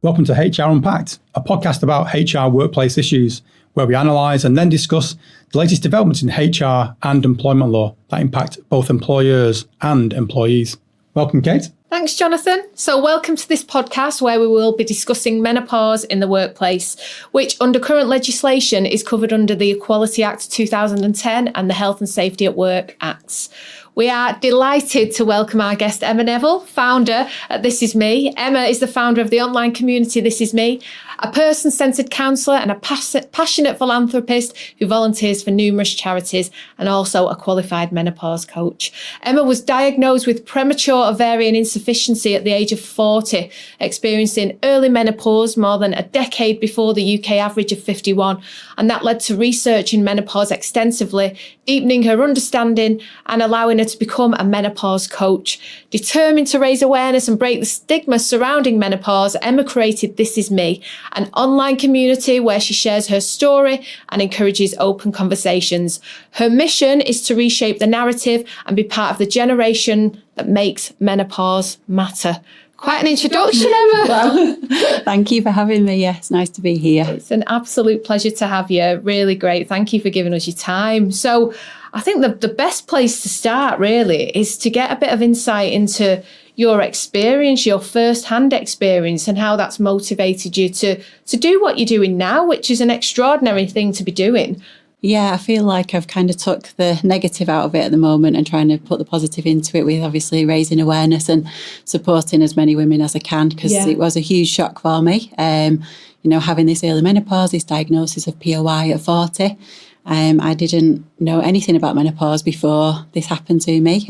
Welcome to HRUnpacked, a podcast about HR workplace issues, where we analyse and then discuss the latest developments in HR and employment law that impact both employers and employees. Welcome, Kate. Thanks, Jonathan. So welcome to this podcast where we will be discussing menopause in the workplace, which under current legislation is covered under the Equality Act 2010 and the Health and Safety at Work Acts. We are delighted to welcome our guest, Emma Neville, founder at This Is Me. Emma is the founder of the online community This Is Me, a person-centred counsellor and a passionate philanthropist who volunteers for numerous charities and also a qualified menopause coach. Emma was diagnosed with premature ovarian insufficiency at the age of 40, experiencing early menopause more than a decade before the UK average of 51, and that led to research in menopause extensively, deepening her understanding and allowing her to become a menopause coach. Determined to raise awareness and break the stigma surrounding menopause, Emma created This Is Me, an online community where she shares her story and encourages open conversations. Her mission is to reshape the narrative and be part of the generation that makes menopause matter. Quite an introduction, Emma. Well, thank you for having me. Yes, nice to be here. It's an absolute pleasure to have you. Really great. Thank you for giving us your time. So I think the best place to start really is to get a bit of insight into your experience, your first-hand experience, and how that's motivated you to do what you're doing now, which is an extraordinary thing to be doing. Yeah, I feel like I've kind of took the negative out of it at the moment and trying to put the positive into it with obviously raising awareness and supporting as many women as I can, because it was a huge shock for me. Having this early menopause, this diagnosis of POI at 40. I didn't know anything about menopause before this happened to me.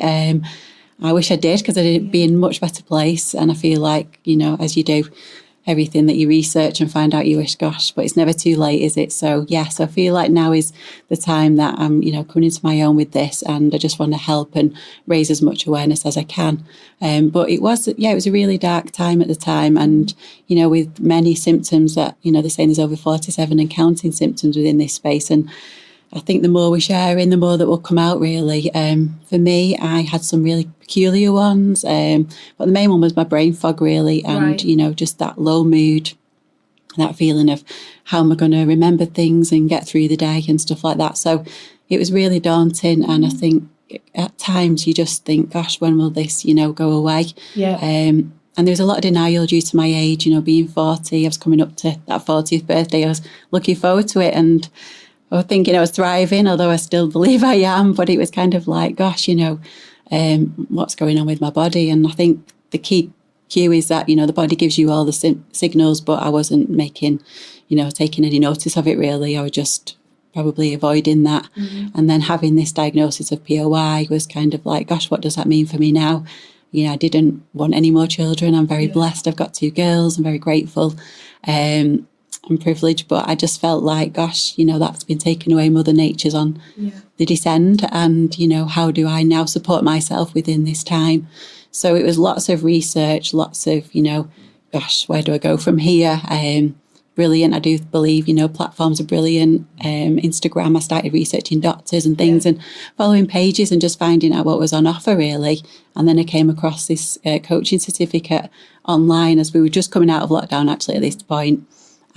I wish I did, because I'd be in a much better place. And I feel like, as you do everything that you research and find out, you wish, gosh, but it's never too late, is it? So, yes, I feel like now is the time that I'm, coming into my own with this, and I just want to help and raise as much awareness as I can. But it was a really dark time at the time. And, with many symptoms that, they're saying there's over 47 and counting symptoms within this space. And I think the more we share in, the more that will come out, really. For me, I had some really peculiar ones, but the main one was my brain fog, really, and, just that low mood, that feeling of how am I going to remember things and get through the day and stuff like that. So it was really daunting, and I think at times you just think, gosh, when will this, go away? Yeah. And there was a lot of denial due to my age, being 40. I was coming up to that 40th birthday. I was looking forward to it, and I was thinking I was thriving, although I still believe I am, but it was kind of like, gosh, what's going on with my body? And I think the key cue is that, the body gives you all the signals, but I wasn't taking any notice of it, really. I was just probably avoiding that. Mm-hmm. And then having this diagnosis of POI was kind of like, gosh, what does that mean for me now? I didn't want any more children. I'm very blessed. I've got 2 girls. I'm very grateful. I'm privileged, but I just felt like, gosh, that's been taken away. Mother Nature's on the descend, and, how do I now support myself within this time? So it was lots of research, lots of, gosh, where do I go from here? Brilliant. I do believe, platforms are brilliant. Instagram, I started researching doctors and things and following pages and just finding out what was on offer, really. And then I came across this coaching certificate online as we were just coming out of lockdown, actually, at this point.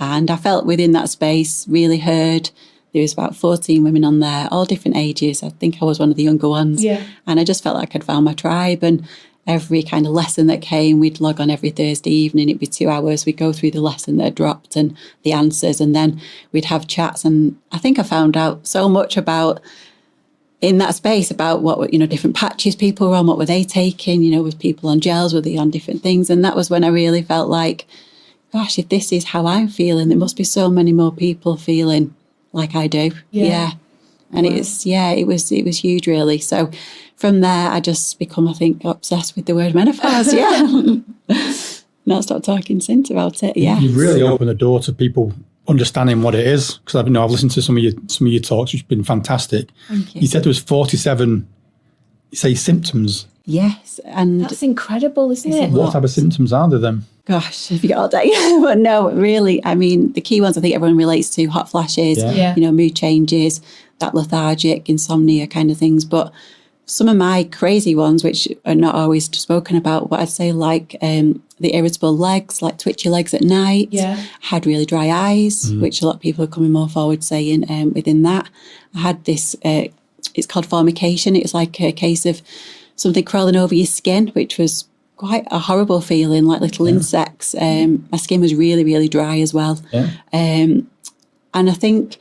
And I felt within that space really heard. There was about 14 women on there, all different ages. I think I was one of the younger ones. Yeah. And I just felt like I'd found my tribe. And every kind of lesson that came, we'd log on every Thursday evening. It'd be 2 hours. We'd go through the lesson that had dropped and the answers. And then we'd have chats. And I think I found out so much about, in that space, about what, different patches people were on, what were they taking, with people on gels, were they on different things? And that was when I really felt like, gosh, if this is how I'm feeling, there must be so many more people feeling like I do. Yeah. And it was huge, really. So from there, I just become, I think, obsessed with the word menopause. Not stopped talking since about it. Yeah. You've really opened the door to people understanding what it is, because I've listened to some of your talks, which have been fantastic. Thank you. You said there was 47, symptoms. Yes, and that's incredible, isn't it? What type of symptoms are there then? Gosh, if you got all day. But no, really, I mean, the key ones I think everyone relates to: hot flashes, mood changes, that lethargic, insomnia kind of things. But some of my crazy ones, which are not always spoken about, what I'd say, like the irritable legs, like twitchy legs at night. Yeah. Had really dry eyes, which a lot of people are coming more forward saying within that. I had this, it's called formication. It was like a case of something crawling over your skin, which was quite a horrible feeling, like little insects. My skin was really, really dry as well. Yeah. And I think,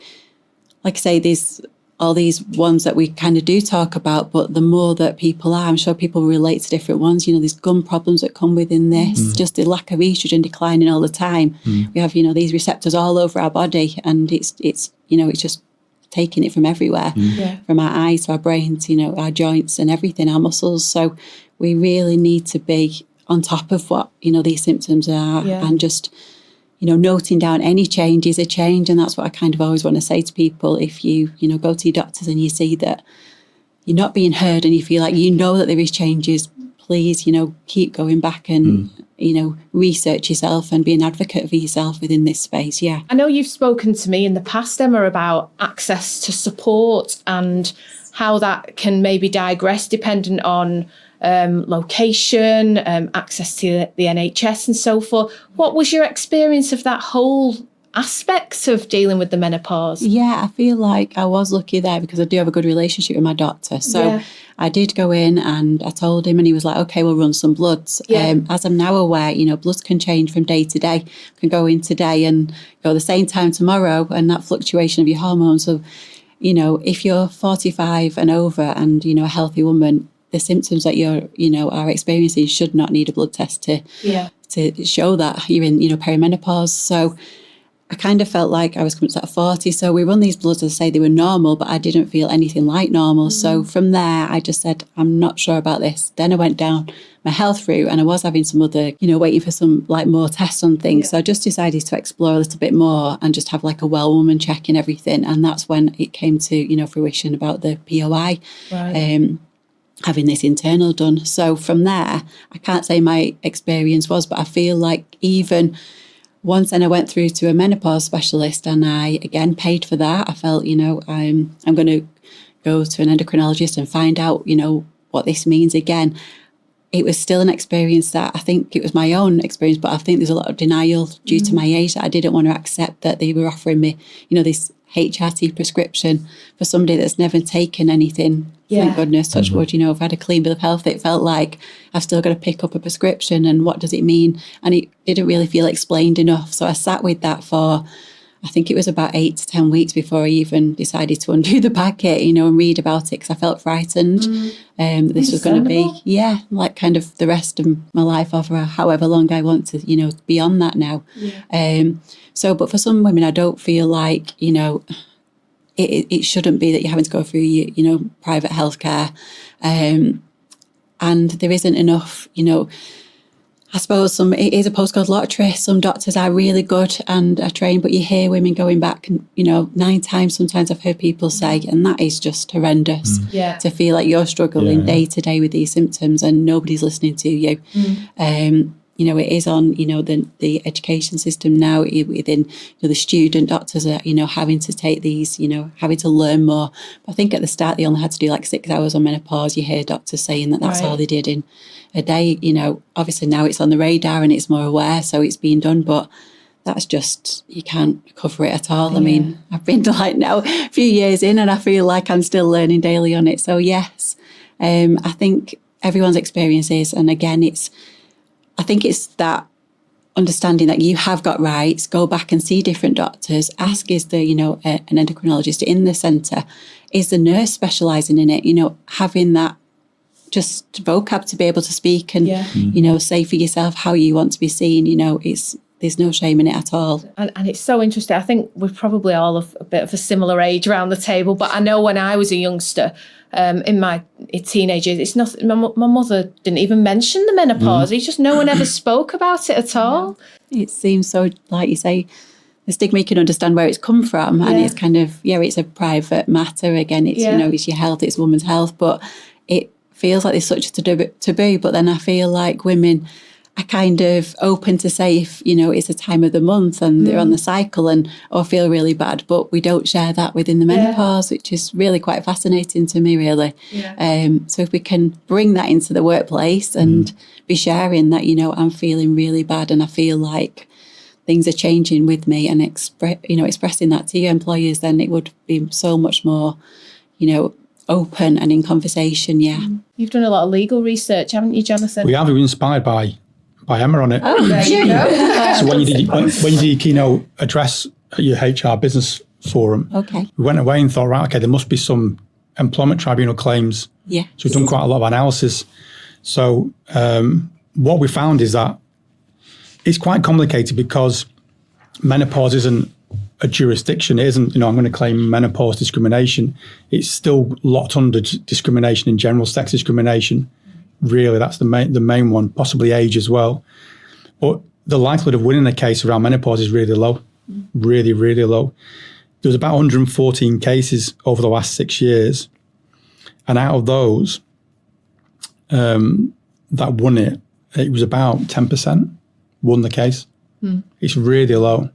like I say, there's all these ones that we kind of do talk about, but the more that people are, I'm sure people relate to different ones. You know, there's gum problems that come within this, just the lack of estrogen declining all the time. We have, you know, these receptors all over our body, and it's you know, it's just taking it from everywhere, from our eyes to our brains, you know, our joints and everything, our muscles. So we really need to be on top of what, you know, these symptoms are, and just, you know, noting down any change is a change. And that's what I kind of always want to say to people. If you, you know, go to your doctors and you see that you're not being heard and you feel like, you know, that there is changes, please, you know, keep going back and, you know, research yourself and be an advocate for yourself within this space. Yeah. I know you've spoken to me in the past, Emma, about access to support and how that can maybe digress dependent on location, access to the NHS and so forth. What was your experience of that whole aspect of dealing with the menopause? Yeah, I feel like I was lucky there because I do have a good relationship with my doctor. So I did go in and I told him, and he was like, okay, we'll run some bloods. As I'm now aware, you know, bloods can change from day to day, can go in today and go the same time tomorrow, and that fluctuation of your hormones. So, you know, if you're 45 and over and, you know, a healthy woman, the symptoms that you're, you know, are experiencing should not need a blood test to show that you're in, you know, perimenopause. So I kind of felt like I was coming to that 40. So we run these bloods, as I say, they were normal, but I didn't feel anything like normal. So from there, I just said, I'm not sure about this. Then I went down my health route, and I was having some other, you know, waiting for some like more tests on things. So I just decided to explore a little bit more and just have like a well woman checking everything. And that's when it came to, you know, fruition about the POI. Having this internal done. So from there, I can't say my experience was, but I feel like even once then I went through to a menopause specialist, and I again paid for that. I felt, you know, I'm going to go to an endocrinologist and find out, you know, what this means again. It was still an experience that I think it was my own experience, but I think there's a lot of denial due to my age that I didn't want to accept that they were offering me, you know, this HRT prescription for somebody that's never taken anything. Thank goodness, touch wood, you know, I've had a clean bill of health. It felt like I've still got to pick up a prescription, and what does it mean? And it didn't really feel explained enough. So I sat with that for, I think it was about 8 to 10 weeks before I even decided to undo the packet, you know, and read about it, because I felt frightened. This was going to be, like kind of the rest of my life, or however long I want to, you know, beyond that now. So, but for some women, I don't feel like, you know, it shouldn't be that you're having to go through your, you know, private healthcare. And there isn't enough, you know, I suppose it is a postcode lottery. Some doctors are really good and are trained, but you hear women going back, and, you know, 9 times sometimes I've heard people say, and that is just horrendous, to feel like you're struggling day to day with these symptoms and nobody's listening to you. You know, it is on, you know, the education system now within, you know, the student doctors are, you know, having to take these, you know, having to learn more. But I think at the start they only had to do like 6 hours on menopause. You hear doctors saying that that's all they did in a day. You know, obviously now it's on the radar and it's more aware, so it's being done, but that's just, you can't cover it at all. I mean, I've been to like now a few years in and I feel like I'm still learning daily on it. So yes, I think everyone's experience is, and again, I think it's that understanding that you have got rights, go back and see different doctors, ask, is there, you know, an endocrinologist in the centre? Is the nurse specialising in it? You know, having that just vocab to be able to speak and, you know, say for yourself how you want to be seen, you know, there's no shame in it at all. And it's so interesting. I think we're probably all of a bit of a similar age around the table, but I know when I was a youngster, in my teenage years, it's not, my mother didn't even mention the menopause. It's just no one ever spoke about it at all. It seems so, like you say, the stigma, you can understand where it's come from, and it's kind of, it's a private matter. Again, it's, you know, it's your health, it's woman's health, but it feels like there's such a taboo. But then I feel like women, are kind of open to say if, it's a time of the month and they're on the cycle or feel really bad, but we don't share that within the menopause, which is really quite fascinating to me, really. Yeah. So if we can bring that into the workplace and be sharing that, I'm feeling really bad and I feel like things are changing with me, and expressing that to your employers, then it would be so much more, open and in conversation. Yeah. You've done a lot of legal research, haven't you, Jonathan? We have. We were inspired by Emma on it. Oh, there you go. So when you did your keynote address at your HR business forum, we went away and thought, right, okay, there must be some employment tribunal claims. Yeah. So we've done quite a lot of analysis. So what we found is that it's quite complicated because menopause isn't a jurisdiction. It isn't, I'm going to claim menopause discrimination. It's still locked under discrimination in general, sex discrimination. Really, that's the main one, possibly age as well. But the likelihood of winning a case around menopause is really low, really, really low. There was about 114 cases over the last 6 years. And out of those that won it was about 10% won the case. It's really low.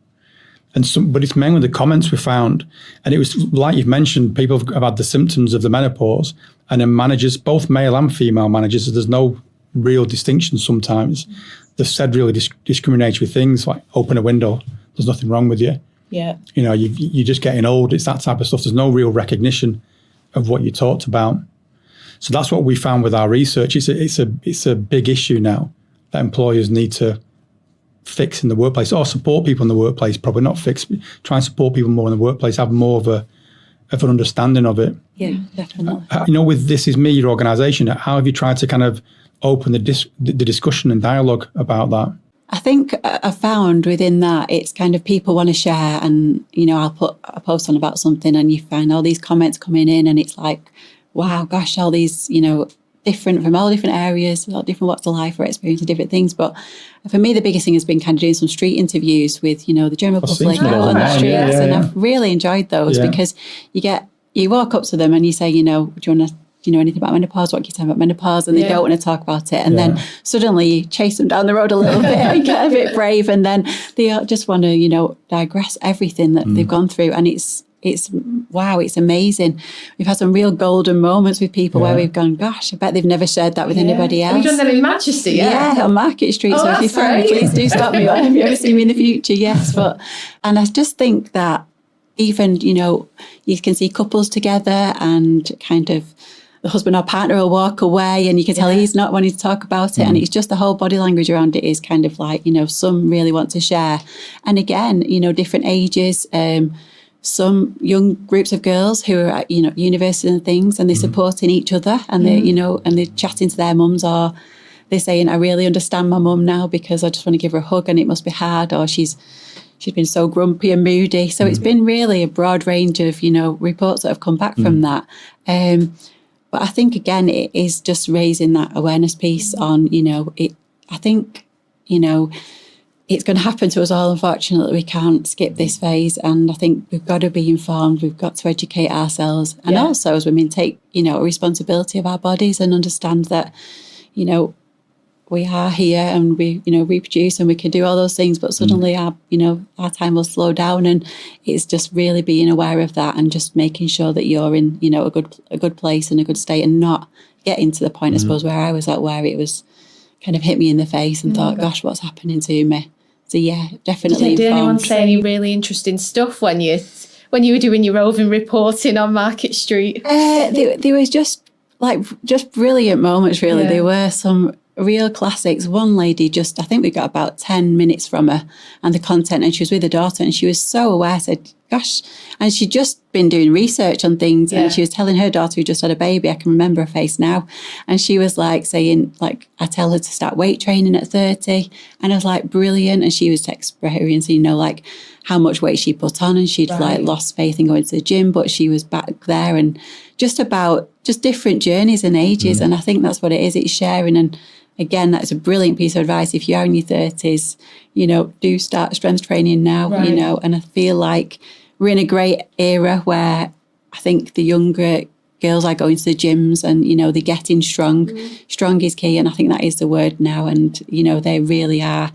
But it's mainly the comments we found. And it was, like you've mentioned, people have had the symptoms of the menopause, and then managers, both male and female managers, so there's no real distinction sometimes. They've said really discriminatory things like, open a window, there's nothing wrong with you. Yeah. You're just getting old. It's that type of stuff. There's no real recognition of what you talked about. So that's what we found with our research. It's a big issue now that employers need to fix in the workplace, or support people in the workplace, probably not fix, try and support people more in the workplace, have more of an understanding of it. Yeah, definitely. With This Is Me, your organisation, how have you tried to kind of open the discussion and dialogue about that? I think I found within that, it's kind of people want to share, and, I'll put a post on about something and you find all these comments coming in, and it's like, wow, gosh, all these, different from all different areas, all different walks of life or experiencing different things. But for me, the biggest thing has been kind of doing some street interviews with, the general public on the streets. And I've really enjoyed those because you walk up to them and you say, do you want to, anything about menopause? What can you tell about menopause? And they don't want to talk about it. And then suddenly you chase them down the road a little bit and get a bit brave. And then they just want to, digress everything that they've gone through. And it's wow, it's amazing. We've had some real golden moments with people where we've gone, gosh, I bet they've never shared that with anybody else. We've done them in Manchester, Yeah, on Market Street. So if you find me, please do stop me. If you ever see me in the future, yes. And I just think that even, you can see couples together and kind of the husband or partner will walk away and you can tell he's not wanting to talk about it. And it's just the whole body language around it is kind of like, some really want to share. And again, different ages, some young groups of girls who are at, university and things, and they're supporting each other, and they, and they're chatting to their mums, or they're saying, I really understand my mum now because I just want to give her a hug and it must be hard, or she's been so grumpy and moody. So it's been really a broad range of, reports that have come back from that. But I think, again, it is just raising that awareness piece on, I think, it's going to happen to us all, unfortunately. We can't skip this phase. And I think we've got to be informed. We've got to educate ourselves. And also, as women, take, a responsibility of our bodies and understand that, we are here and we, reproduce and we can do all those things. But suddenly our time will slow down. And it's just really being aware of that and just making sure that you're in, a good place and a good state, and not getting to the point, I suppose, where I was at, where it was kind of hit me in the face and thought, gosh, what's happening to me? So definitely. Did anyone say any really interesting stuff when you were doing your roving reporting on Market Street? There was just brilliant moments, really. There were some real classics. One lady I think we got about 10 minutes from her and the content, and she was with her daughter and she was so aware, said, gosh, and she'd just been doing research on things and she was telling her daughter who just had a baby, I can remember her face now, and she was saying, I tell her to start weight training at 30, and I was like, brilliant. And she was experiencing, how much weight she put on, and she'd lost faith in going to the gym, but she was back there, and just different journeys and ages. And I think that's what it is, it's sharing. And again, that's a brilliant piece of advice. If you are in your 30s, do start strength training now, and I feel like we're in a great era where I think the younger girls are going to the gyms and, they're getting strong. Strong is key. And I think that is the word now. And, they really are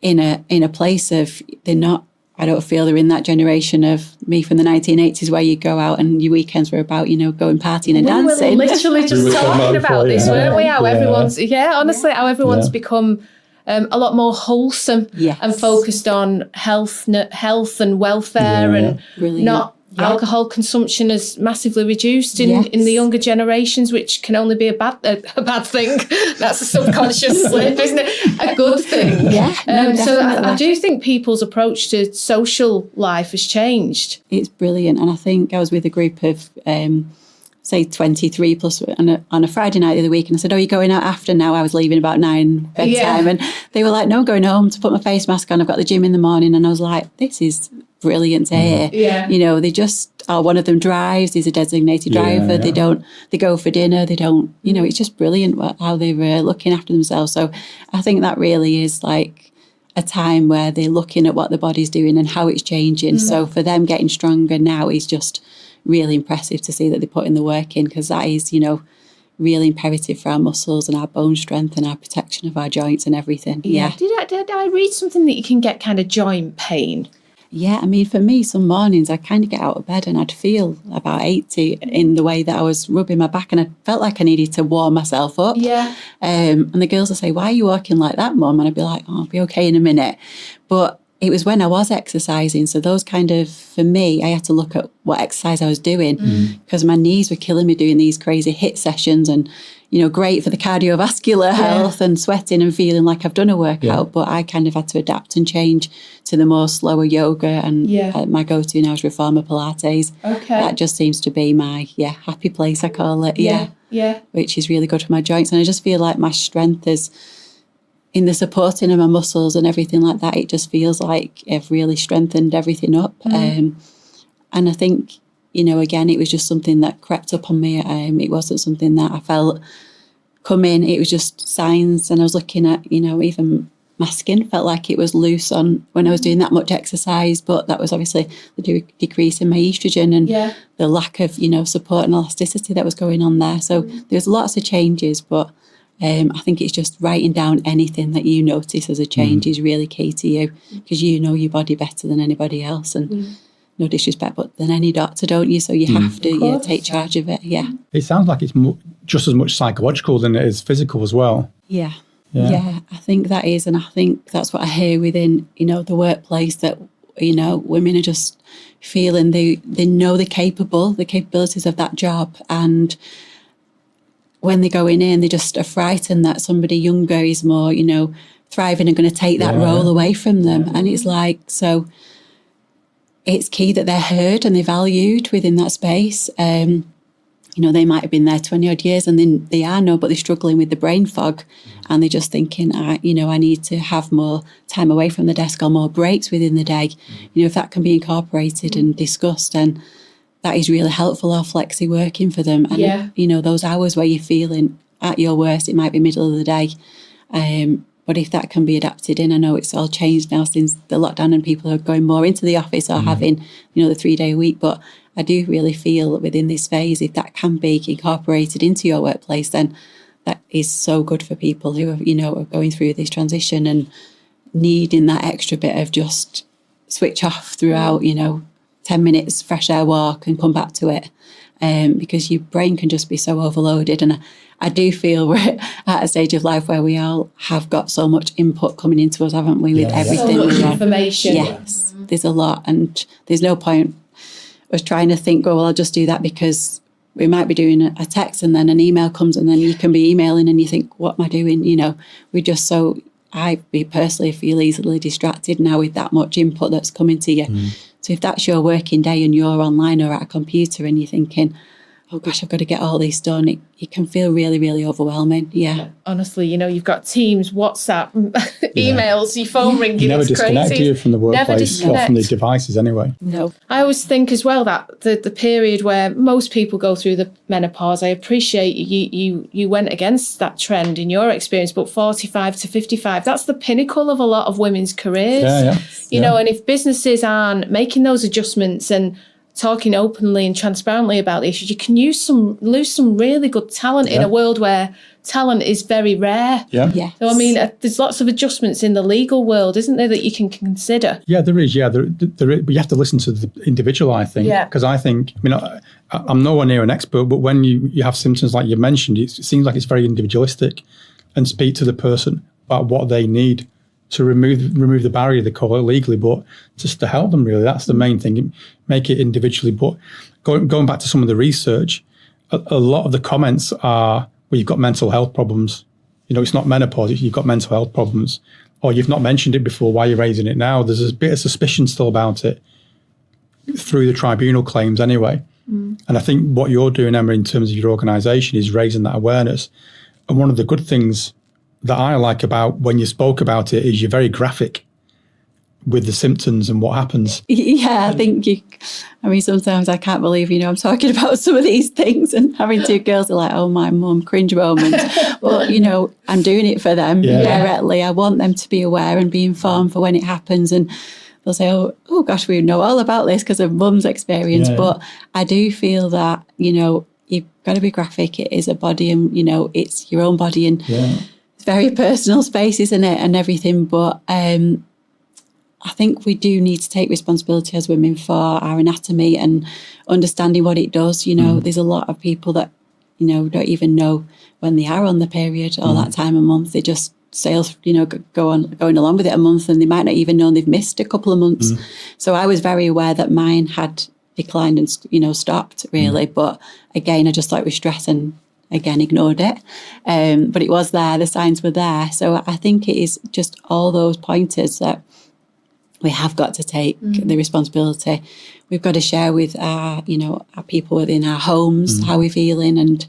in a place of, they're not, I don't feel they're in that generation of me from the 1980s where you go out and your weekends were about, going partying and dancing. We were literally just talking about this, weren't we? How everyone's, honestly, how everyone's become a lot more wholesome and focused on health and welfare and not alcohol consumption is massively reduced in the younger generations, which can only be a bad thing. That's a subconscious slip, isn't it? A good thing. So I do think people's approach to social life has changed. It's brilliant. And I think I was with a group of, say, 23 plus on a Friday night the other week. And I said, are you going out after now? I was leaving about 9 bedtime. And they were like, no, going home to put my face mask on. I've got the gym in the morning. And I was like, this is brilliant to hear. They just one of them drives, he's a designated driver. They go for dinner, they don't, it's just brilliant how they're looking after themselves. So I think that really is like a time where they're looking at what the body's doing and how it's changing. So for them getting stronger now is just really impressive to see that they're putting the work in, because that is, really imperative for our muscles and our bone strength and our protection of our joints and everything. Did I read something that you can get kind of joint pain? Yeah, I mean, for me, some mornings I kind of get out of bed and I'd feel about 80 in the way that I was rubbing my back, and I felt like I needed to warm myself up. And the girls would say, why are you walking like that, Mum? And I'd be like, I'll be okay in a minute. But it was when I was exercising. So those kind of, for me, I had to look at what exercise I was doing, because my knees were killing me doing these crazy HIIT sessions and, great for the cardiovascular health and sweating and feeling like I've done a workout. But I kind of had to adapt and change to the more slower yoga. And my go-to now is reformer Pilates. That just seems to be my, happy place, I call it. Which is really good for my joints. And I just feel like my strength is in the supporting of my muscles and everything like that. It just feels like I've really strengthened everything up. And I think, again, it was just something that crept up on me. It wasn't something that I felt come in. It was just signs. And I was looking at, even my skin felt like it was loose on when I was doing that much exercise. But that was obviously the decrease in my estrogen and the lack of, support and elasticity that was going on there. So there was lots of changes, but I think it's just writing down anything that you notice as a change is really key to you, because you know your body better than anybody else, and no disrespect, but than any doctor, don't you? So you have to take charge of it. It sounds like it's just as much psychological than it is physical as well. Yeah, I think that is, and I think that's what I hear within the workplace, that women are just feeling they know the capabilities of that job, and when they're going in, they just are frightened that somebody younger is more, thriving and going to take that role away from them. And it's like, so it's key that they're heard and they're valued within that space. They might have been there 20 odd years and then they are but they're struggling with the brain fog, and they're just thinking, I need to have more time away from the desk or more breaks within the day. If that can be incorporated and discussed, and that is really helpful or flexi working for them. And, those hours where you're feeling at your worst, it might be middle of the day. But if that can be adapted in, I know it's all changed now since the lockdown and people are going more into the office or having, the 3-day week. But I do really feel within this phase, if that can be incorporated into your workplace, then that is so good for people who are going through this transition and needing that extra bit of just switch off throughout, 10 minutes fresh air walk and come back to it, because your brain can just be so overloaded. And I do feel we're at a stage of life where we all have got so much input coming into us, haven't we, with everything. So much information. Yes, there's a lot, and there's no point us trying to think, I'll just do that, because we might be doing a text and then an email comes and then you can be emailing and you think, what am I doing? We're just so, I personally feel easily distracted now with that much input that's coming to you. So if that's your working day and you're online or at a computer and you're thinking, oh gosh, I've got to get all this done, it can feel really, really overwhelming. Yeah. Honestly, you've got Teams, WhatsApp, emails, your phone ringing. You never it's disconnect, crazy. do you, from the workplace or from the devices anyway? No. I always think as well that the period where most people go through the menopause, I appreciate you went against that trend in your experience, but 45 to 55, that's the pinnacle of a lot of women's careers. And if businesses aren't making those adjustments and talking openly and transparently about the issues, you can lose some really good talent in a world where talent is very rare. Yeah. Yes. So, I mean, there's lots of adjustments in the legal world, isn't there, that you can consider? Yeah, there is. Yeah, there is, but you have to listen to the individual, I think. Yeah. Because I think, I mean, I'm nowhere near an expert, but when you have symptoms like you mentioned, it seems like it's very individualistic, and speak to the person about what they need to remove the barrier, they call it legally, but just to help them, really. That's the main thing. Make it individually. But going back to some of the research, a lot of the comments are, well, you've got mental health problems. You know, it's not menopause, you've got mental health problems. Or you've not mentioned it before, why are you raising it now? There's a bit of suspicion still about it through the tribunal claims anyway. And I think what you're doing, Emma, in terms of your organisation is raising that awareness. And one of the good things that I like about when you spoke about it is you're very graphic with the symptoms and what happens. Yeah, I think sometimes I can't believe, I'm talking about some of these things, and having two girls are like, oh, my mum, cringe moment. But, I'm doing it for them directly. I want them to be aware and be informed for when it happens. And they'll say, oh gosh, we know all about this because of mum's experience. Yeah. But I do feel that, you've got to be graphic. It is a body and, it's your own body, and it's very personal space, isn't it? And everything. But I think we do need to take responsibility as women for our anatomy and understanding what it does. There's a lot of people that, don't even know when they are on the period or that time of month. They just sail, going along with it a month, and they might not even know they've missed a couple of months. So I was very aware that mine had declined and, stopped really. But again, I just thought it was stress and again ignored it. But it was there, the signs were there. So I think it is just all those pointers that we have got to take the responsibility. We've got to share with our people within our homes how we're feeling, and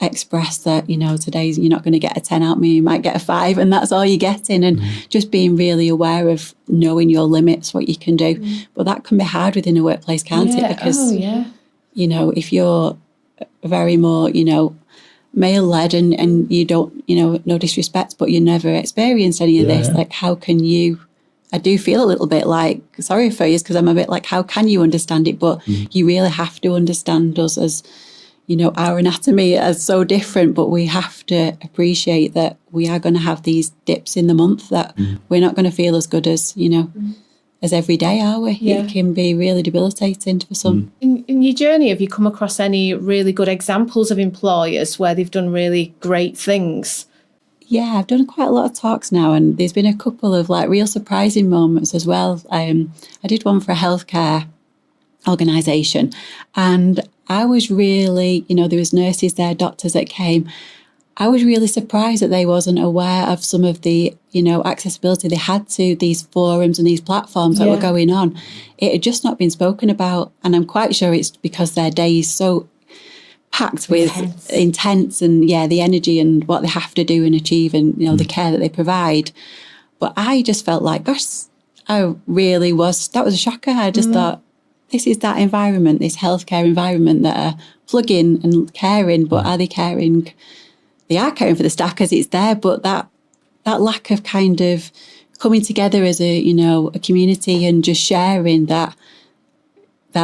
express that, today's, you're not going to get a 10 out of me, you might get a 5, and that's all you're getting. And just being really aware of knowing your limits, what you can do. But that can be hard within a workplace, can't it? Because, if you're very more, male-led and you don't, no disrespect, but you never experienced any of this, like how can you... I do feel a little bit like, sorry for you, because I'm a bit like, how can you understand it? But you really have to understand us as, our anatomy is so different, but we have to appreciate that we are going to have these dips in the month, that we're not going to feel as good as, as every day, are we? Yeah. It can be really debilitating for some. In your journey, have you come across any really good examples of employers where they've done really great things? Yeah, I've done quite a lot of talks now, and there's been a couple of real surprising moments as well. I did one for a healthcare organisation, and I was really, there was nurses there, doctors that came. I was really surprised that they wasn't aware of some of the, accessibility they had to these forums and these platforms that were going on. It had just not been spoken about, and I'm quite sure it's because their day is so packed with intense and the energy and what they have to do and achieve, and the care that they provide. But I just felt like, gosh, that was a shocker. I just thought, this is that environment, this healthcare environment that are plugging and caring, but are they caring? They are caring for the staff because it's there, but that lack of kind of coming together as a community and just sharing that.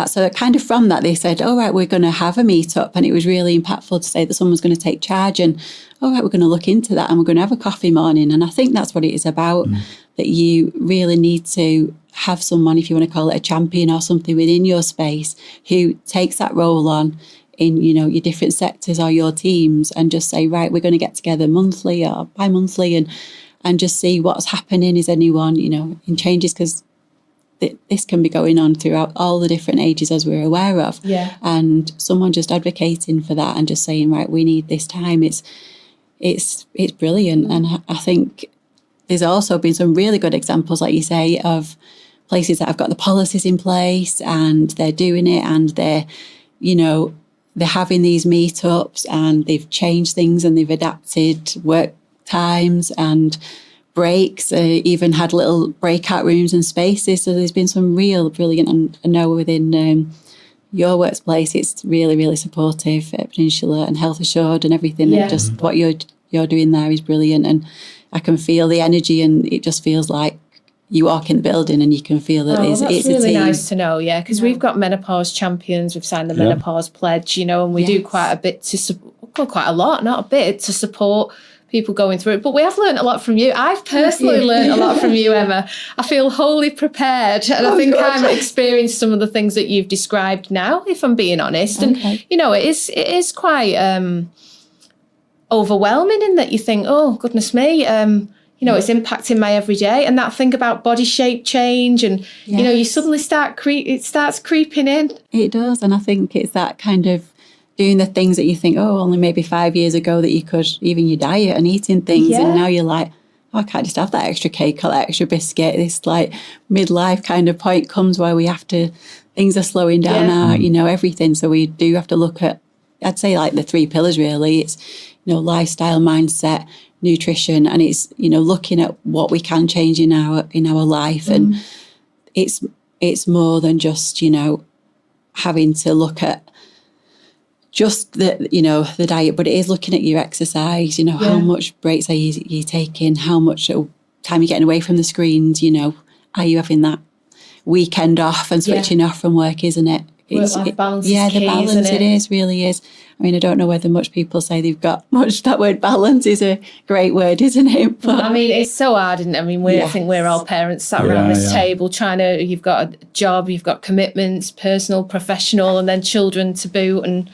So kind of from that, they said, all right, we're going to have a meetup. And it was really impactful to say that someone's going to take charge, and all right, we're going to look into that, and we're going to have a coffee morning. And I think that's what it is about, that you really need to have someone, if you want to call it a champion or something within your space, who takes that role on in, your different sectors or your teams, and just say, right, we're going to get together monthly or bi-monthly and just see what's happening. Is anyone, in changes? Because this can be going on throughout all the different ages, as we're aware of. Yeah. And someone just advocating for that and just saying, right, we need this time. It's brilliant. And I think there's also been some really good examples, like you say, of places that have got the policies in place and they're doing it, and they're having these meetups, and they've changed things and they've adapted work times and breaks, even had little breakout rooms and spaces. So there's been some real brilliant, and I know within your workplace it's really, really supportive at Peninsula and Health Assured and everything. Yeah. Just what you're doing there is brilliant, and I can feel the energy, and it just feels like you walk in the building and you can feel that it's that's a really team. nice to know, because we've got menopause champions, we've signed the menopause pledge, and we do quite a bit quite a lot, not a bit, to support people going through it. But we have learned a lot from you. I've personally learned a lot from you, Emma. I feel wholly prepared, and I think I'm experiencing some of the things that you've described now, if I'm being honest. And it is quite overwhelming in that you think, oh goodness me, it's impacting my everyday. And that thing about body shape change, and you suddenly it starts creeping in. It does, and I think it's that kind of doing the things that you think, only maybe 5 years ago that you could, even your diet and eating things, and now you're like, I can't just have that extra cake or that extra biscuit. This like midlife kind of point comes where things are slowing down our, everything. So we do have to look at, I'd say, like the 3 pillars really. It's, lifestyle, mindset, nutrition, and it's, looking at what we can change in our life. And it's more than just, having to look at just the diet, but it is looking at your exercise, how much breaks are you taking, how much time you're getting away from the screens, are you having that weekend off and switching off from work, isn't it? Work-life balance is key, the balance, isn't it? Really is. I mean, I don't know whether much people say they've got much. That word balance is a great word, isn't it? But I mean, it's so hard, isn't it? I mean, I think we're all parents sat around this table you've got a job, you've got commitments, personal, professional, and then children to boot, and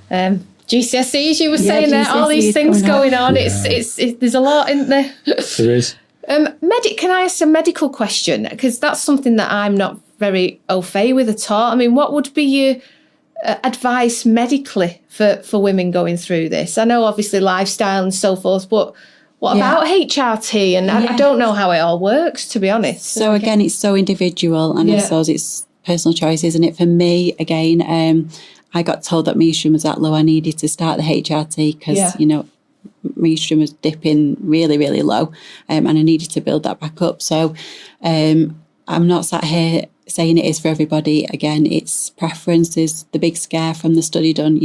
GCSEs, you were saying there, all these things going on. It's there's a lot in there. There is. Can I ask a medical question? Because that's something that I'm not very au fait with at all. I mean, what would be your advice medically for women going through this? I know obviously lifestyle and so forth, but what about HRT? And I don't know how it all works, to be honest. So again, it's so individual, and I suppose it's personal choice, isn't it? For me, again, I got told that my estrogen was that low. I needed to start the HRT because, my estrogen was dipping really, really low, and I needed to build that back up. So I'm not sat here saying it is for everybody. Again, it's preferences. The big scare from the study done,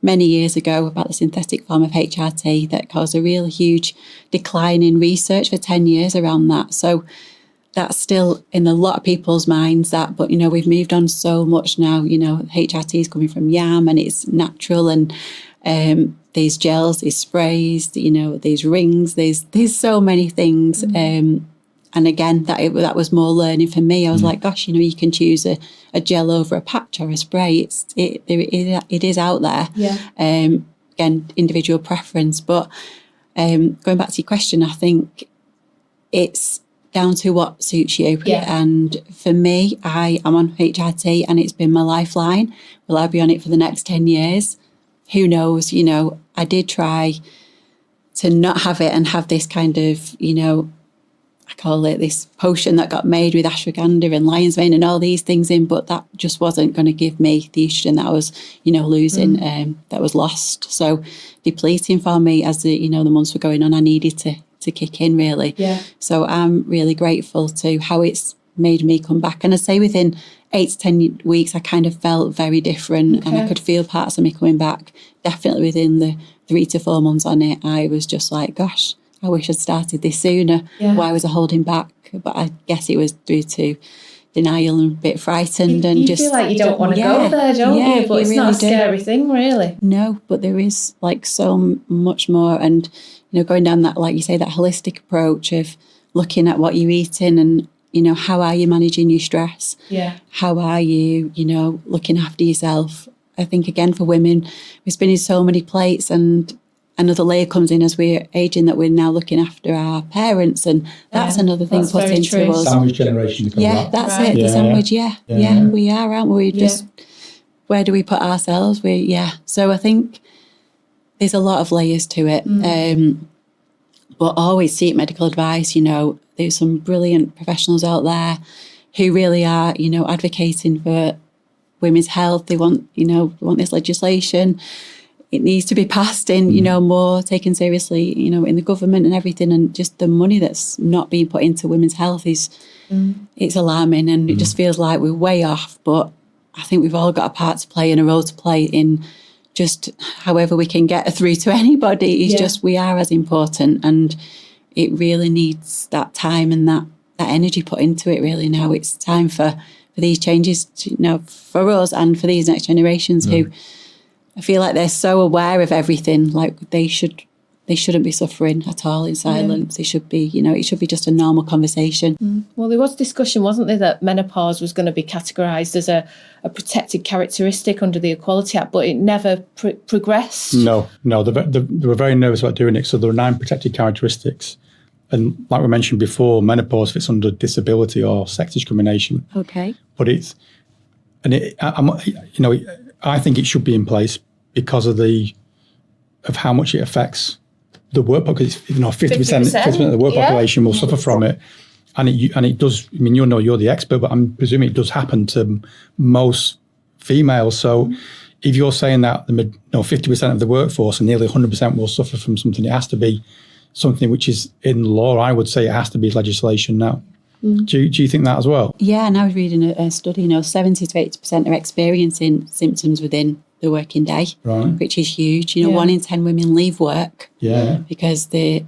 many years ago about the synthetic form of HRT that caused a real huge decline in research for 10 years around that. So that's still in a lot of people's minds, but we've moved on so much now. HRT is coming from yam and it's natural, and these gels, these sprays, these rings, there's so many things. And again, that was more learning for me. I was like, gosh, you can choose a gel over a patch or a spray. It is out there. Again, individual preference. But going back to your question, I think it's down to what suits you. And for me, I am on HRT and it's been my lifeline. Will I be on it for the next 10 years? Who knows? I did try to not have it and have this kind of, I call it this potion that got made with ashwagandha and lion's mane and all these things in, but that just wasn't going to give me the estrogen that I was, losing, that was lost. So depleting for me as the months were going on, I needed to kick in really. So I'm really grateful to how it's made me come back. And I say within 8 to 10 weeks, I kind of felt very different and I could feel parts of me coming back. Definitely within the 3 to 4 months on it, I was just like, gosh, I wish I'd started this sooner. Why was I holding back? But I guess it was due to denial and a bit frightened. And you feel like you don't want to go there, don't you? But it's really not a scary thing, really. No, but there is like so much more. And, going down that, like you say, that holistic approach of looking at what you're eating and, how are you managing your stress? How are you, looking after yourself? I think, again, for women, we're spinning so many plates, and another layer comes in as we're aging that we're now looking after our parents, and that's another thing put into us. Sandwich generation. That's it. The sandwich. We are, aren't we? Just where do we put ourselves? So I think there's a lot of layers to it. But always seek medical advice. There's some brilliant professionals out there who really are, advocating for women's health. They want this legislation. It needs to be passed in, more taken seriously, in the government and everything. And just the money that's not being put into women's health it's alarming, and it just feels like we're way off. But I think we've all got a part to play and a role to play in just however we can get through to anybody. It's just, we are as important, and it really needs that time and that energy put into it really now. It's time for these changes to, for us and for these next generations who I feel like they're so aware of everything. Like they shouldn't be suffering at all in silence. It should be, it should be just a normal conversation. Well, there was discussion, wasn't there, that menopause was going to be categorised as a protected characteristic under the Equality Act, but it never progressed. No, they were very nervous about doing it. So there were 9 protected characteristics. And like we mentioned before, menopause fits under disability or sex discrimination. Okay. But I think it should be in place because of how much it affects the work, because 50% of the work population will suffer from it. And it does, I mean, you're the expert, but I'm presuming it does happen to most females. So if you're saying that 50% of the workforce and nearly 100% will suffer from something, it has to be something which is in law. I would say it has to be legislation now. Do you think that as well? Yeah, and I was reading a study, 70 to 80% are experiencing symptoms within the working day, which is huge. 1 in 10 women leave work because they're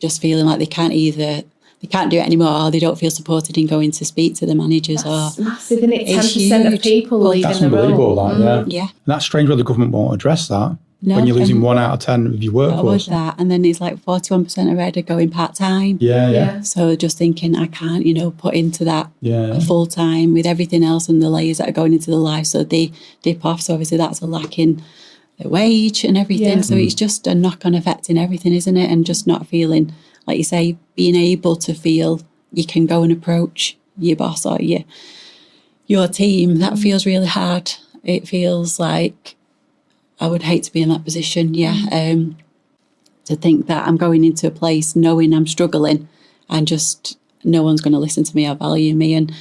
just feeling like they can't do it anymore, or they don't feel supported in going to speak to the managers. That's massive, isn't it? 10% of people leaving that's the role. Unbelievable, yeah. And that's strange why the government won't address that. No, when you're losing 1 out of 10 of your workforce. That, and then it's like 41% of red are going part-time. Yeah. So just thinking, I can't, put into that full-time with everything else and the layers that are going into the life. So they dip off. So obviously that's a lack in the wage and everything. Yeah. So it's just a knock-on effect in everything, isn't it? And just not feeling, like you say, being able to feel you can go and approach your boss or your team. That feels really hard. It feels like I would hate to be in that position, to think that I'm going into a place knowing I'm struggling and just no one's going to listen to me or value me. And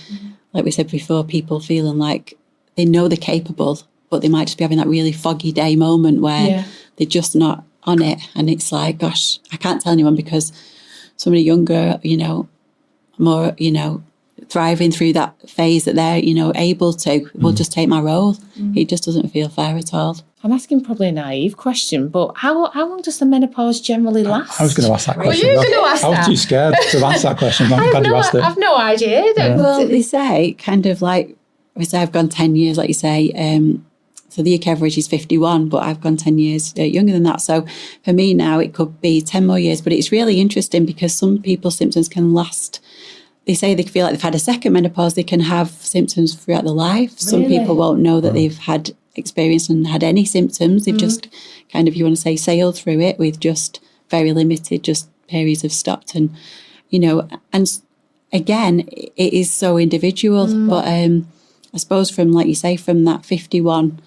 like we said before, people feeling like they know they're capable, but they might just be having that really foggy day moment where they're just not on it. And it's like, gosh, I can't tell anyone because somebody younger, more, thriving through that phase that they're, able to, will just take my role. It just doesn't feel fair at all. I'm asking probably a naive question, but how long does the menopause generally last? I was going to ask that question. Were you going to ask that? I was too scared to answer that question. I'm glad you asked it. I've no idea. Well, they say kind of like, obviously I've gone 10 years, like you say, so the UK average is 51, but I've gone 10 years younger than that. So for me now, it could be 10 more years, but it's really interesting because some people's symptoms can last. They say they feel like they've had a second menopause, they can have symptoms throughout their life. Some people won't know that they've had experience and had any symptoms. They've just kind of, you want to say, sailed through it with just very limited, just periods of stopped. And, and again, it is so individual. But I suppose from, like you say, from that 51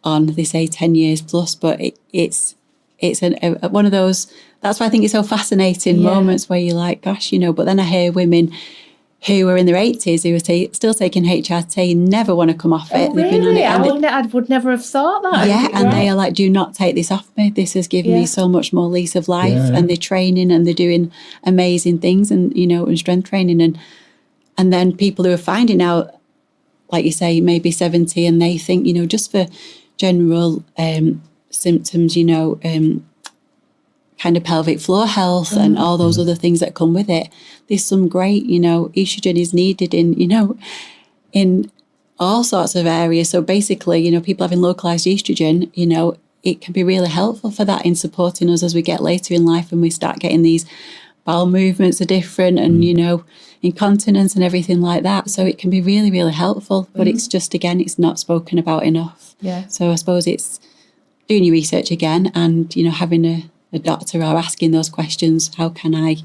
on, they say 10 years plus, but it's one of those, that's why I think it's so fascinating moments where you're like, gosh, but then I hear women who are in their 80s who are still taking HRT, never want to come off it. They've been on it. I would never have thought that. Yeah, and they are like, do not take this off me. This has given me so much more lease of life. Yeah. And they're training and they're doing amazing things and, and strength training. And then people who are finding out, like you say, maybe 70 and they think, just for general symptoms, kind of pelvic floor health and all those other things that come with it. There's some great, estrogen is needed in all sorts of areas. So basically, people having localized estrogen, it can be really helpful for that in supporting us as we get later in life and we start getting these bowel movements are different and, incontinence and everything like that. So it can be really, really helpful. But it's just, again, it's not spoken about enough. Yeah. So I suppose it's doing your research again and, having a doctor or asking those questions. How can I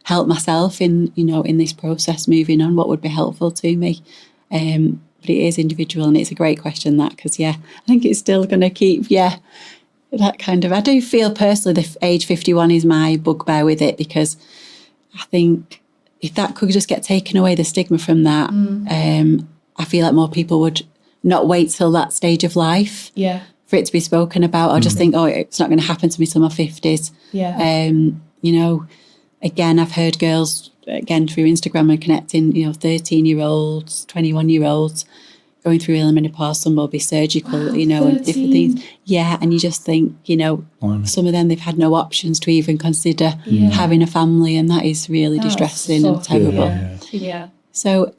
help myself in this process moving on? What would be helpful to me? But it is individual and it's a great question that, because I think it's still going to keep, that kind of, I do feel personally the age 51 is my bugbear with it, because I think if that could just get taken away, the stigma from that, I feel like more people would not wait till that stage of life. Yeah. For it to be spoken about, or just think, it's not going to happen to me till my 50s. Yeah. Again, I've heard girls, again, through Instagram and connecting, 13-year-olds, 21-year-olds, going through early menopause, some will be surgical, you know, and different things. Yeah, and you just think, you know, some of them, they've had no options to even consider having a family, and that is really distressing and terrible. So,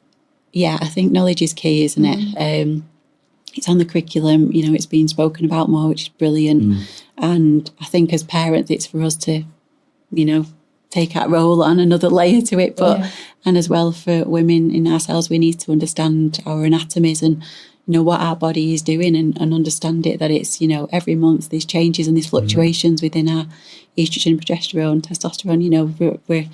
yeah, I think knowledge is key, isn't it? It's on the curriculum, you know, it's being spoken about more, which is brilliant. And I think as parents, it's for us to, you know, take that role on, another layer to it. But and as well for women in ourselves, we need to understand our anatomies and, you know, what our body is doing, and understand it, that it's, you know, every month there's changes and there's fluctuations within our estrogen, progesterone, testosterone, you know, we're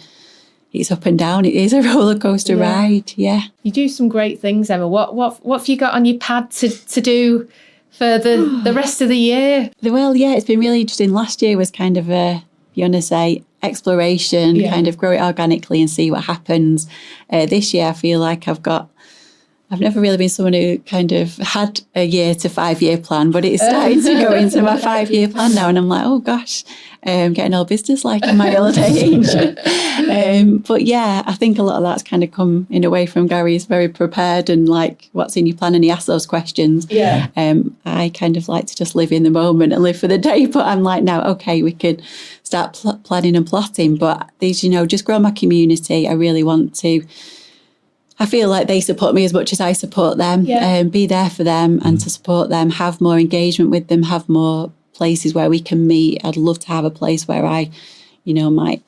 it's up and down. It is a roller coaster ride. Yeah. You do some great things, Emma. What have you got on your pad to do for the rest of the year? Well, yeah, it's been really interesting. Last year was kind of a, you want to say, exploration, kind of grow it organically and see what happens. This year, I feel like I've never really been someone who kind of had a year to 5 year plan, but it's starting to go into my 5 year plan now. And I'm like, oh gosh, getting all business-like in my old age. But yeah, I think a lot of that's kind of come in a way from Gary. He's very prepared and like, what's in your plan? And he asks those questions. I kind of like to just live in the moment and live for the day. But I'm like, now, okay, we could start planning and plotting. But these, you know, just grow my community. I really want to. I feel like they support me as much as I support them, be there for them and to support them, have more engagement with them, have more places where we can meet. I'd love to have a place where I, you know, might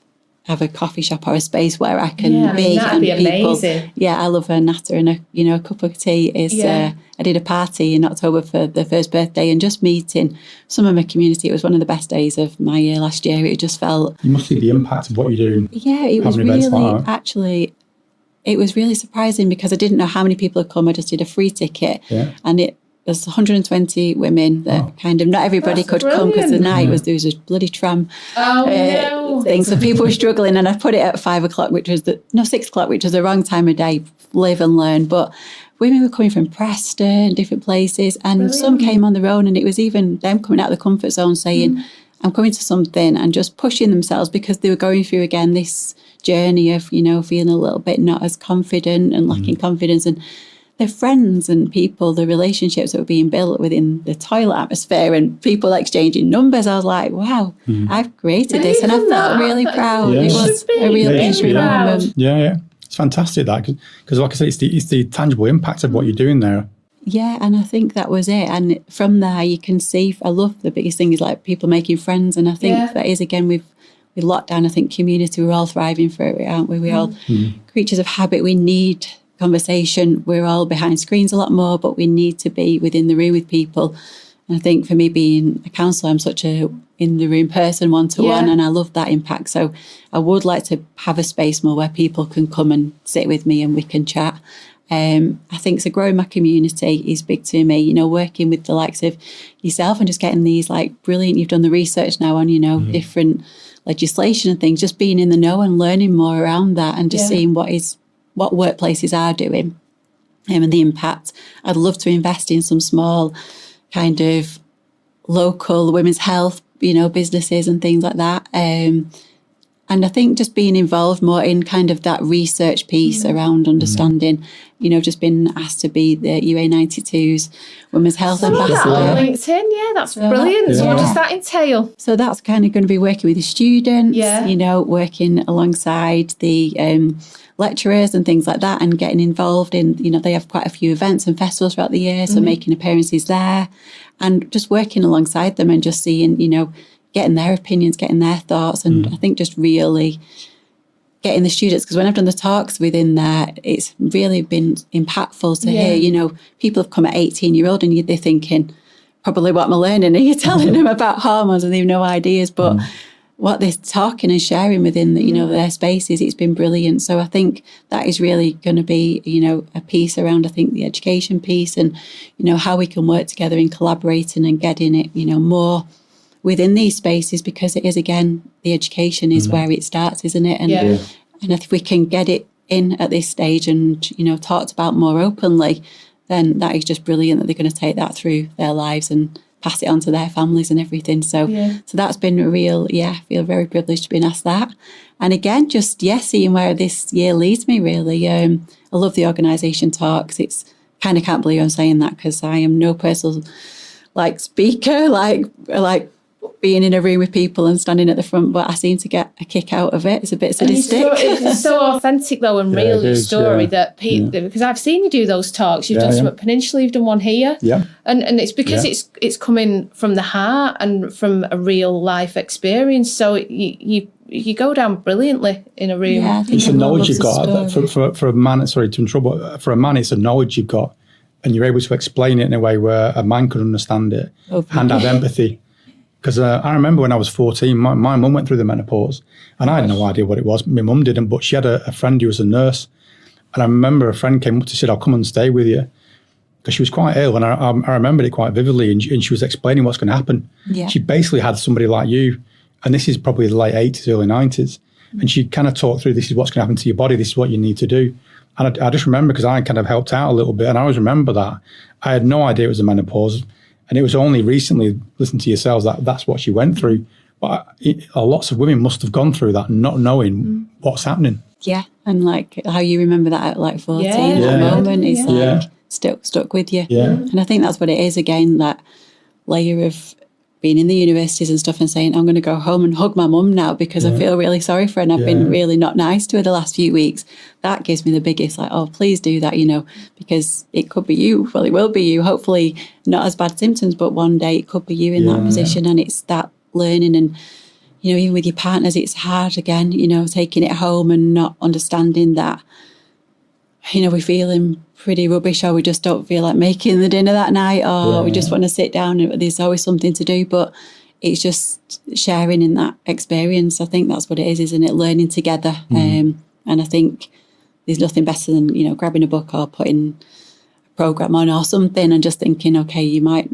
have a coffee shop or a space where I can be. That'd be amazing. Yeah, I love a natter and a cup of tea. I did a party in October for the first birthday, and just meeting some of my community. It was one of the best days of my year last year. It just felt... You must see the impact of what you're doing. Yeah, it was really, actually... It was really surprising because I didn't know how many people had come. I just did a free ticket and it was 120 women that kind of, not everybody could come because the night there was a bloody tram thing. So people were struggling, and I put it at 5 o'clock, 6 o'clock, which was the wrong time of day, live and learn. But women were coming from Preston, different places, and some came on their own, and it was even them coming out of the comfort zone saying, I'm coming to something, and just pushing themselves because they were going through again this journey of, you know, feeling a little bit not as confident and lacking confidence, and their friends and people, the relationships that were being built within the toilet atmosphere and people exchanging numbers. I was like, wow, I've created this, and I felt really proud. It was a real beautiful moment. Yeah. It's fantastic that, because like I said, it's the tangible impact of what you're doing there. Yeah, and I think that was it. And from there, you can see, I love the biggest thing is like people making friends. And I think that is, again, with lockdown, I think community, we're all thriving for it, aren't we? We're all creatures of habit. We need conversation. We're all behind screens a lot more, but we need to be within the room with people. And I think for me being a counsellor, I'm such a in-the-room person, one-to-one, and I love that impact. So I would like to have a space more where people can come and sit with me and we can chat. I think so growing my community is big to me, you know, working with the likes of yourself and just getting these like brilliant, you've done the research now on, you know, different legislation and things, just being in the know and learning more around that and just seeing what workplaces are doing and the impact. I'd love to invest in some small kind of local women's health, you know, businesses and things like that. And I think just being involved more in kind of that research piece around understanding, you know, just been asked to be the UA92's Women's Health Ambassador. On LinkedIn, that's brilliant. So what does that entail? So that's kind of going to be working with the students, you know, working alongside the lecturers and things like that, and getting involved in, you know, they have quite a few events and festivals throughout the year, so making appearances there and just working alongside them and just seeing, you know, getting their opinions, getting their thoughts, and I think just really getting the students, because when I've done the talks within there, it's really been impactful to hear, you know, people have come at 18-year-old and they're thinking, probably what am I learning? And you're telling them about hormones and they have no ideas, but what they're talking and sharing within the, you know, their spaces, it's been brilliant. So I think that is really going to be, you know, a piece around, I think, the education piece and, you know, how we can work together in collaborating and getting it, you know, more within these spaces, because it is, again, the education is where it starts, isn't it? And and if we can get it in at this stage and, you know, talked about more openly, then that is just brilliant that they're going to take that through their lives and pass it on to their families and everything. So so that's been a real, I feel very privileged to be asked that. And again, just, seeing where this year leads me, really. I love the organisation talks. It's kind of can't believe I'm saying that because I am no personal speaker, like being in a room with people and standing at the front, but I seem to get a kick out of it. It's a bit sadistic. It's so authentic though and real, your story, that because I've seen you do those talks. You've done some at Peninsula, you've done one here. Yeah. And it's because it's coming from the heart and from a real life experience. So you go down brilliantly in a room. Yeah, it's the knowledge you've got. For a man, sorry to interrupt, but for a man, it's the knowledge you've got, and you're able to explain it in a way where a man could understand it and have empathy. Because I remember when I was 14, my mum went through the menopause, and I had no idea what it was. My mum didn't, but she had a friend who was a nurse. And I remember a friend came up to said, I'll come and stay with you. Because she was quite ill, and I remembered it quite vividly, and she was explaining what's going to happen. Yeah. She basically had somebody like you, and this is probably the late 80s, early 90s, and she kind of talked through, this is what's going to happen to your body, this is what you need to do. And I just remember, because I kind of helped out a little bit, and I always remember that. I had no idea it was a menopause. And it was only recently, listening to yourselves, that's what she went through. But lots of women must have gone through that, not knowing what's happening. Yeah, and how you remember that at 14, that moment is stuck with you. Yeah. And I think that's what it is, again, that layer of being in the universities and stuff and saying, I'm going to go home and hug my mum now because I feel really sorry for her and I've been really not nice to her the last few weeks. That gives me the biggest, please do that, because it could be you. Well, it will be you. Hopefully not as bad symptoms, but one day it could be you in that position. And it's that learning and, even with your partners, it's hard again, taking it home and not understanding that, we're feeling pretty rubbish, or we just don't feel like making the dinner that night, or we just want to sit down and there's always something to do. But it's just sharing in that experience. I think that's what it is, isn't it? Learning together. And I think there's nothing better than, grabbing a book or putting a program on or something and just thinking, okay, you might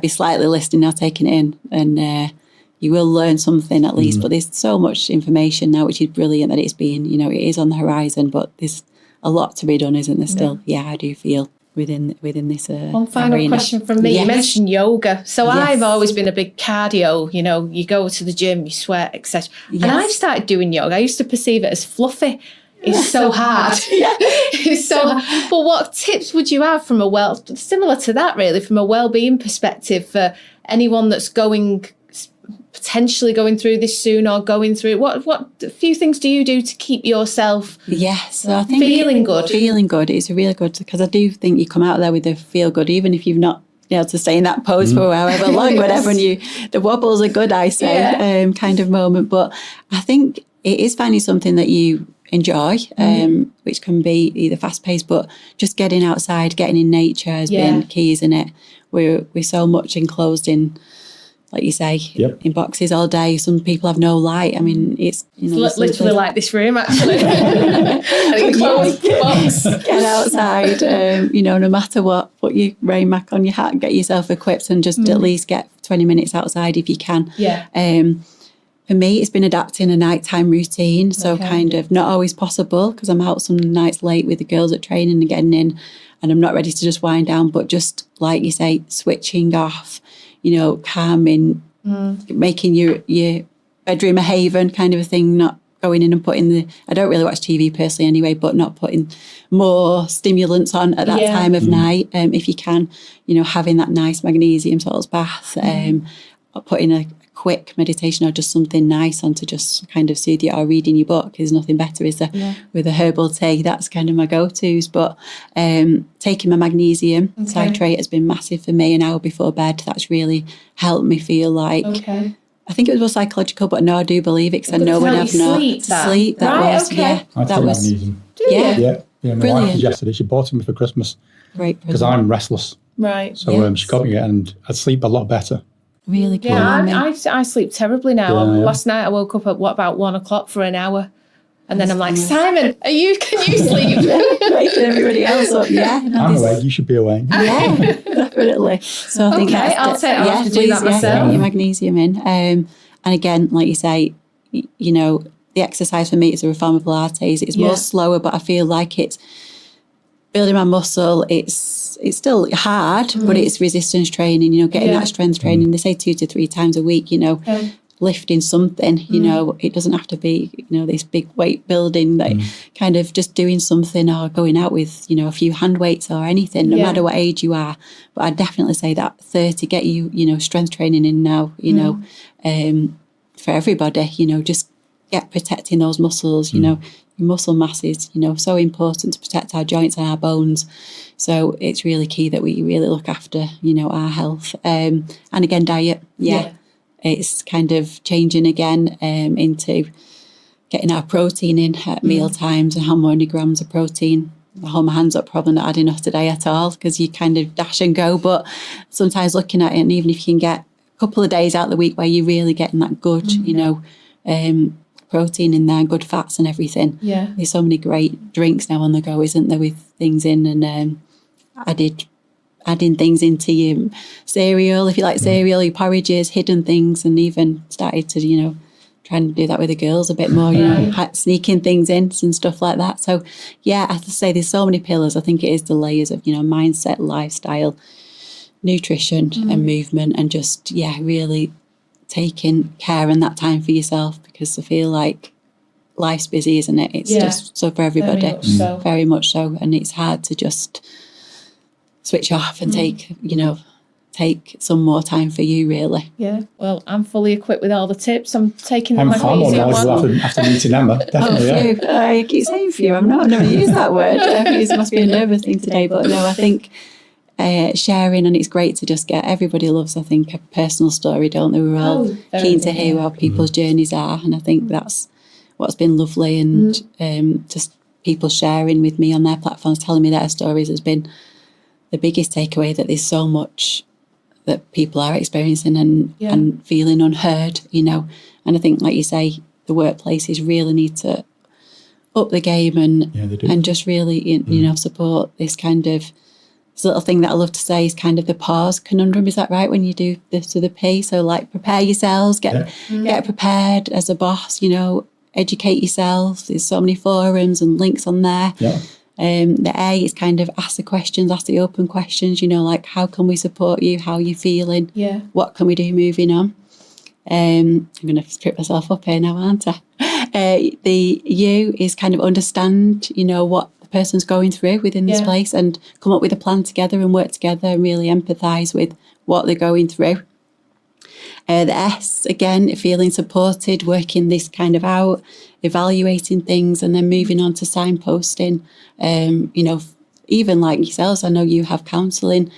be slightly listening or taking it in, and you will learn something at least. But there's so much information now, which is brilliant that it's being, it is on the horizon, but there's a lot to be done, isn't there still? Yeah, I do feel within this One final arena. question from me. Yes. You mentioned yoga. So I've always been a big cardio, you go to the gym, you sweat, etc. Yes. And I've started doing yoga. I used to perceive it as fluffy. It's so hard. It's so hard. But what tips would you have from similar to that really, from a well-being perspective for anyone that's potentially going through this soon or going through it? What few things do you do to keep yourself so I think feeling good? Feeling good is really good, because I do think you come out there with a feel good, even if you've not been able to stay in that pose for however long, whatever, and the wobbles are good, I say, kind of moment. But I think it is finding something that you enjoy, which can be either fast-paced, but just getting outside, getting in nature has been key, isn't it? We're so much enclosed in, like you say, in boxes all day. Some people have no light. I mean, it's literally like this room, actually. An enclosed box. Get outside, no matter what, put your rain mac on your hat, get yourself equipped, and just at least get 20 minutes outside if you can. For me, it's been adapting a nighttime routine, so kind of not always possible, because I'm out some nights late with the girls at training and getting in, and I'm not ready to just wind down, but just, like you say, switching off, calming, making your bedroom a haven kind of a thing, not going in and putting I don't really watch TV personally anyway, but not putting more stimulants on at that time of night. If you can, having that nice magnesium salts bath, putting a quick meditation or just something nice on to just kind of soothe you, or reading your book is nothing better, is there? With a herbal tea, that's kind of my go-tos. But taking my magnesium citrate has been massive for me, an hour before bed. That's really helped me feel like, I think it was more psychological, but no, I do believe it, because I know when I've not sleep, I take magnesium. Yeah, my wife suggested it. She bought it me for Christmas. Right. Because I'm restless. Right. So she got me it, and I sleep a lot better. Really cool. Yeah, I sleep terribly now. Last night I woke up at about 1 o'clock for an hour, and then I'm like, Simon, can you sleep? Waking everybody else up. I'm awake. You should be awake. Yeah, definitely. So I think I'll have to do that myself. Get your magnesium in, and again, like you say, the exercise for me is a reform of Pilates. It's more slower, but I feel like it's building my muscle. It's still hard, but it's resistance training, getting that strength training. They say 2 to 3 times a week, lifting something, you know, it doesn't have to be, you know, this big weight building, that kind of just doing something or going out with, you know, a few hand weights or anything, no matter what age you are. But I'd definitely say that 30, get you, you know, strength training in now, you know, for everybody, you know, just get protecting those muscles, you know, your muscle mass is, you know, so important to protect our joints and our bones. So it's really key that we really look after, you know, our health. And again, diet, it's kind of changing again into getting our protein in at meal times and how many grams of protein. I hold my hands up, probably not had enough today at all, because you kind of dash and go. But sometimes looking at it, and even if you can get a couple of days out of the week where you're really getting that good, you know, protein in there, good fats and everything. Yeah. There's so many great drinks now on the go, isn't there, with things in, and adding things into your cereal, if you like cereal, your porridges, hidden things, and even started to, you know, trying to do that with the girls a bit more, you know, sneaking things in and stuff like that. So, yeah, I have to say there's so many pillars. I think it is the layers of, you know, mindset, lifestyle, nutrition and movement, and just, really taking care and that time for yourself, because I feel like life's busy, isn't it? It's just so for everybody, very much so. And it's hard to just switch off and take some more time for you, really. Yeah, well, I'm fully equipped with all the tips. I'm taking them. I'm far more knowledgeable after meeting Emma, definitely. I keep saying for you, I've never used that word. It must be a nervous thing today, but no, I think sharing, and it's great to just get, everybody loves, I think, a personal story, don't they? We're all keen to hear how people's journeys are, and I think that's what's been lovely, and just people sharing with me on their platforms, telling me their stories has been the biggest takeaway, that there's so much that people are experiencing and feeling unheard, you know. And I think, like you say, the workplaces really need to up the game and just really, you know, support this kind of, this little thing that I love to say is kind of the pause conundrum. Is that right? When you do this to the P, so like prepare yourselves, get prepared as a boss, you know, educate yourself. There's so many forums and links on there. Yeah. The A is kind of ask the questions, ask the open questions, you know, like how can we support you? How are you feeling? Yeah. What can we do moving on? I'm going to trip myself up here now, aren't I? The U is kind of understand, you know, what the person's going through within this place, and come up with a plan together and work together and really empathise with what they're going through. The S, again, feeling supported, working this kind of out, evaluating things, and then moving on to signposting. You know, even like yourselves, I know you have counselling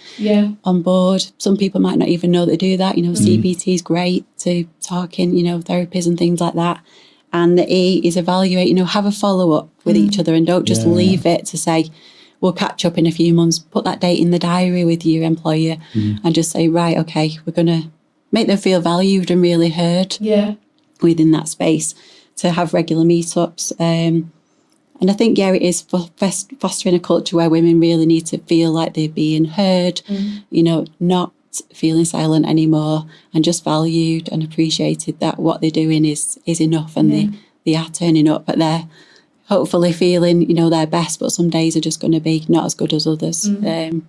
on board. Some people might not even know they do that. You know, CBT is great to talking, you know, therapies and things like that. And the E is evaluate, you know, have a follow-up with each other, and don't just leave it to say, we'll catch up in a few months. Put that date in the diary with your employer and just say, right, okay, we're going to make them feel valued and really heard within that space, to have regular meetups. And I think, it is fostering a culture where women really need to feel like they're being heard, you know, not feeling silent anymore, and just valued and appreciated, that what they're doing is enough, and they are turning up, but they're hopefully feeling, you know, their best, but some days are just going to be not as good as others. And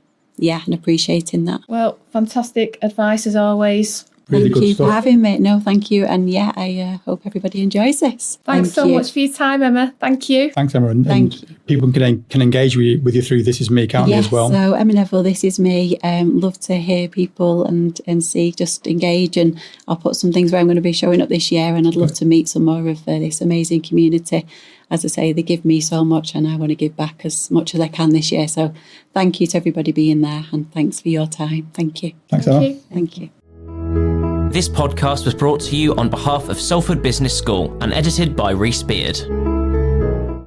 appreciating that. Well, fantastic advice as always. Really thank you for having me. No, thank you. And I hope everybody enjoys this. Thanks so much for your time, Emma. Thank you. Thanks, Emma. And people can engage with you through This Is Me, can't they, as well? So Emma Neville, This Is Me. Love to hear people and see, just engage. And I'll put some things where I'm going to be showing up this year, and I'd love to meet some more of this amazing community. As I say, they give me so much, and I want to give back as much as I can this year. So thank you to everybody being there, and thanks for your time. Thank you. Thanks, Emma. Thank you. This podcast was brought to you on behalf of Salford Business School and edited by Reese Beard.